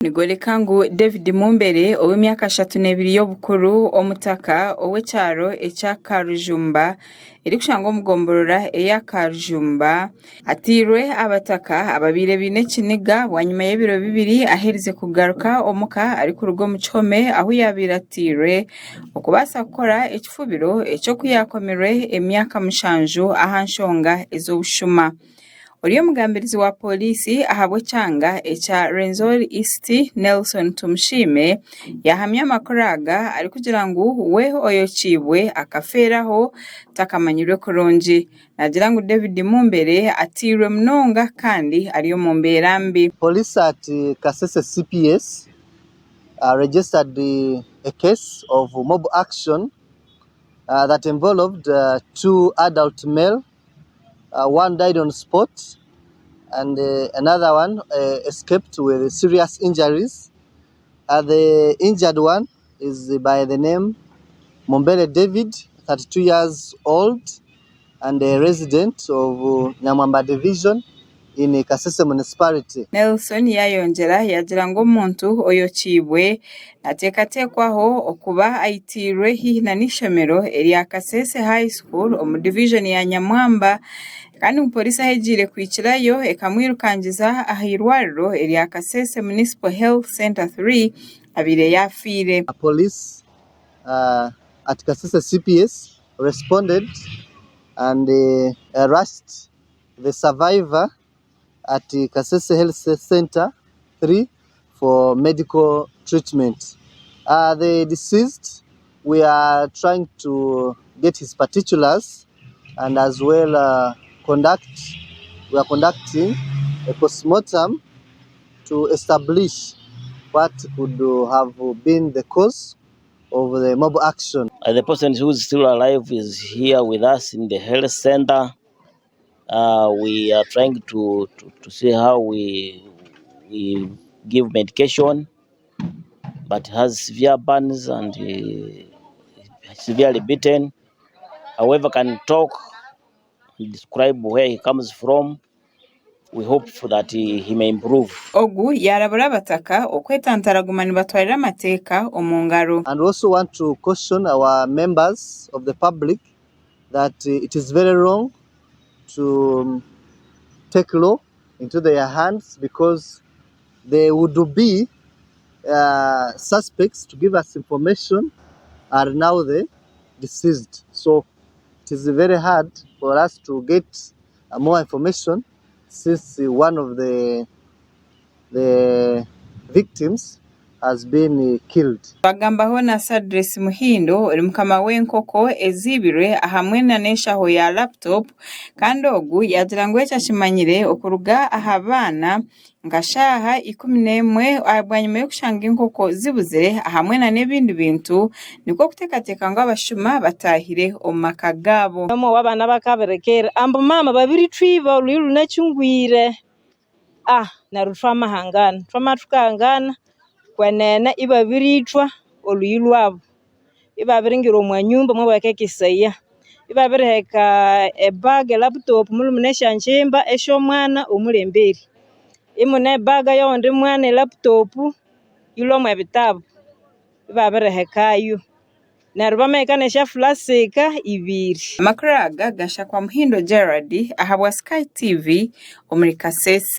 Nigole kangu David Mumbere ow'emyaka 32 y'obukuru omutaka ow'ekyaro ekya Karujumba erikushanga omugomborora eya Karujumba atirwe abataka ababire bine kiniga wanyuma y'ebiro 2 aherize kugaruka omuka ari ku rugo mu Kihome aho yabiratirwe okubasa gukora ekifubiro ekyo kuyakomerwe emyaka 7 ahanshonga ez'obushuma. Oriyo mugambirizi wa polisi ahabwe cyanga echa Renzori East Nelson Tumshime yahamya makoraga ari kugira ngo we oyocibwe akaferaho takamanyirwe koronji nagira ngo David Mumbere atirwe mnonga kandi ariyo mumbera mbi. Police at Kasese CPS registered a case of mob action that involved 2 adult male. One died on spot, and another one escaped with serious injuries. The injured one is by the name Mumbere David, 32 years old, and a resident of Nyamwamba Division in Kasese municipality. Nelson yayongera yagira ngo umuntu oyocibwe natekatekwaho okuba aitirwe hina n'ishomero erya Kasese High School omu division ya Nyamwamba kandi umupolisi ahegire kwikirayo ekamwirukangiza ahirwariro erya Kasese Municipal Health Center 3 abire yafire. Police at Kasese CPS responded and rushed the survivor at the Kasese Health Center 3 for medical treatment. The deceased, we are trying to get his particulars and as well we are conducting a postmortem to establish what could have been the cause of the mob action. The person who is still alive is here with us in the health center. We are trying to see how we give medication, but has severe burns and severely beaten. However, can talk, describe where he comes from. We hope for that he may improve. Ogu yarabura bataka okwetantaragumani batwarira amateka omungaro. And also want to caution our members of the public that it is very wrong to take law into their hands because they would be suspects to give us information are now the deceased. So it is very hard for us to get more information since one of the victims has been killed. Bagambaho na Sadres Muhindo uri mukama w'enkoko ezibirwe ahamwe na neshaho ya laptop kandi ogu yagira ngo cyashimanyire okuruga ahabana ngashaha 11 abanyuma yo kushanga inkoko zibuze ahamwe na nebindi bintu niko kutekateka ngo abashuma batahire omaka gabo. Mama wabana bakaberekera ambo mama babiri twiba uriru nacyungwire narutwa mahangana twamatukangana kwenene ibabiritwa oluyilwabo ibabiringira omwanyumba mwe bakekisaya ibabiriheka ebag laptop mulumunesha nchimba esho mwana omulemberi imune bag yonde mwana laptop yilomwe bitabo ibabirihekayo narubamekanesha flasika ibiri. Makuraga gasha kwa Muhindo Gerard ahabwa Sky TV omuri Kasese.